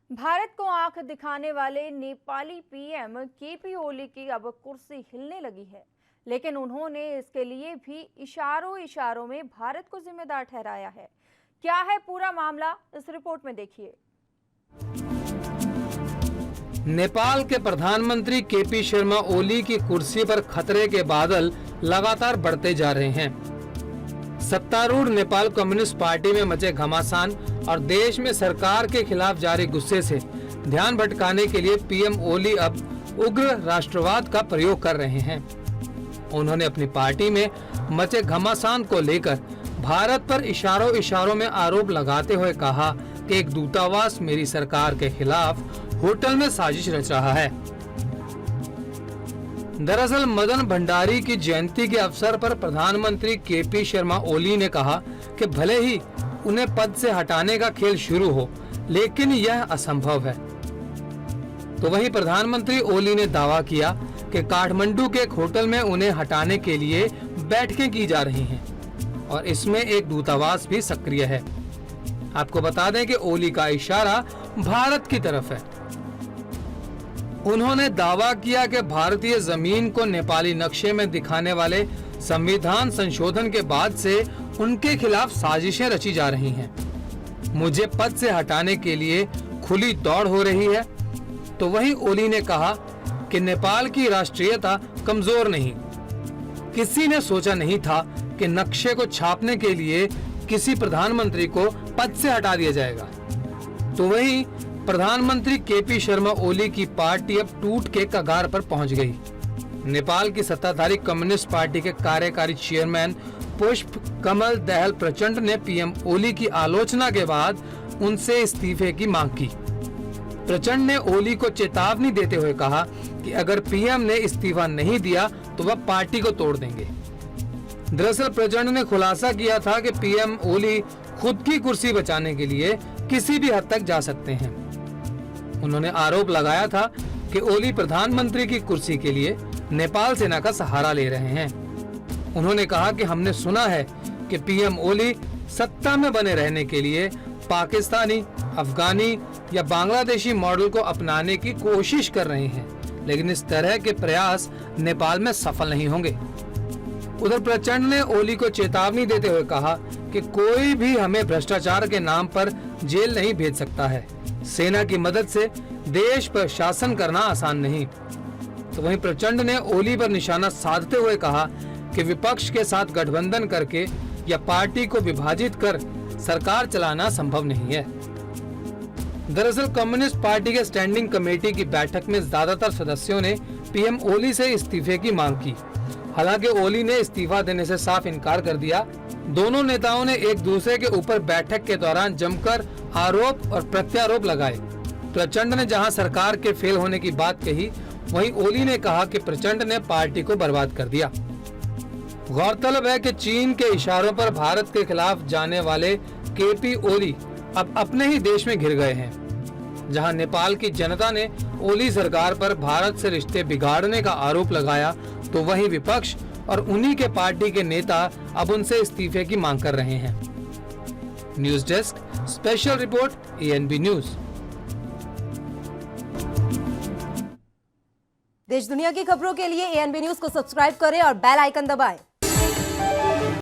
भारत को आंख दिखाने वाले नेपाली पीएम केपी ओली की अब कुर्सी हिलने लगी है, लेकिन उन्होंने इसके लिए भी इशारों इशारों में भारत को जिम्मेदार ठहराया है। क्या है पूरा मामला, इस रिपोर्ट में देखिए। नेपाल के प्रधानमंत्री केपी शर्मा ओली की कुर्सी पर खतरे के बादल लगातार बढ़ते जा रहे हैं। सत्तारूढ़ नेपाल कम्युनिस्ट पार्टी में मचे घमासान और देश में सरकार के खिलाफ जारी गुस्से से ध्यान भटकाने के लिए पीएम ओली अब उग्र राष्ट्रवाद का प्रयोग कर रहे हैं। उन्होंने अपनी पार्टी में मचे घमासान को लेकर भारत पर इशारों इशारों में आरोप लगाते हुए कहा कि एक दूतावास मेरी सरकार के खिलाफ होटल में साजिश रच रहा है। दरअसल मदन भंडारी की जयंती के अवसर पर प्रधानमंत्री केपी शर्मा ओली ने कहा कि भले ही उन्हें पद से हटाने का खेल शुरू हो, लेकिन यह असंभव है। तो वहीं प्रधानमंत्री ओली ने दावा किया कि काठमांडू के एक होटल में उन्हें हटाने के लिए बैठकें की जा रही हैं और इसमें एक दूतावास भी सक्रिय है। आपको बता दें कि ओली का इशारा भारत की तरफ है। उन्होंने दावा किया कि भारतीय जमीन को नेपाली नक्शे में दिखाने वाले संविधान संशोधन के बाद से उनके खिलाफ साजिशें रची जा रही हैं। मुझे पद से हटाने के लिए खुली दौड़ हो रही है। तो वहीं ओली ने कहा कि नेपाल की राष्ट्रीयता कमजोर नहीं। किसी ने सोचा नहीं था कि नक्शे को छापने के लिए किसी प्रधानमंत्री को पद से हटा दिया जाएगा। तो वहीं प्रधानमंत्री केपी शर्मा ओली की पार्टी अब टूट के कगार पर पहुंच गई। नेपाल की सत्ताधारी कम्युनिस्ट पार्टी के कार्यकारी चेयरमैन पुष्प कमल दहल प्रचंड ने पीएम ओली की आलोचना के बाद उनसे इस्तीफे की मांग की। प्रचंड ने ओली को चेतावनी देते हुए कहा कि अगर पीएम ने इस्तीफा नहीं दिया तो वह पार्टी को तोड़ देंगे। दरअसल प्रचंड ने खुलासा किया था कि पीएम ओली खुद की कुर्सी बचाने के लिए किसी भी हद तक जा सकते हैं। उन्होंने आरोप लगाया था कि ओली प्रधानमंत्री की कुर्सी के लिए नेपाल सेना का सहारा ले रहे हैं। उन्होंने कहा कि हमने सुना है कि पीएम ओली सत्ता में बने रहने के लिए पाकिस्तानी, अफगानी या बांग्लादेशी मॉडल को अपनाने की कोशिश कर रहे हैं, लेकिन इस तरह के प्रयास नेपाल में सफल नहीं होंगे। उधर प्रचंड ने ओली को चेतावनी देते हुए कहा कि कोई भी हमें भ्रष्टाचार के नाम पर जेल नहीं भेज सकता है। सेना की मदद से देश पर शासन करना आसान नहीं। तो वहीं प्रचंड ने ओली पर निशाना साधते हुए कहा कि विपक्ष के साथ गठबंधन करके या पार्टी को विभाजित कर सरकार चलाना संभव नहीं है। दरअसल कम्युनिस्ट पार्टी के स्टैंडिंग कमेटी की बैठक में ज्यादातर सदस्यों ने पीएम ओली से इस्तीफे की मांग की। हालांकि ओली ने इस्तीफा देने से साफ इनकार कर दिया। दोनों नेताओं ने एक दूसरे के ऊपर बैठक के दौरान जमकर आरोप और प्रत्यारोप लगाए। प्रचंड ने जहां सरकार के फेल होने की बात कही, वहीं ओली ने कहा कि प्रचंड ने पार्टी को बर्बाद कर दिया। गौरतलब है कि चीन के इशारों पर भारत के खिलाफ जाने वाले केपी ओली अब अपने ही देश में घिर गए हैं। जहां नेपाल की जनता ने ओली सरकार पर भारत से रिश्ते बिगाड़ने का आरोप लगाया, तो वहीं विपक्ष और उन्हीं के पार्टी के नेता अब उनसे इस्तीफे की मांग कर रहे हैं। News desk special report ANB news. देश दुनिया की खबरों के लिए ANB न्यूज को सब्सक्राइब करें और बेल आइकन दबाएं।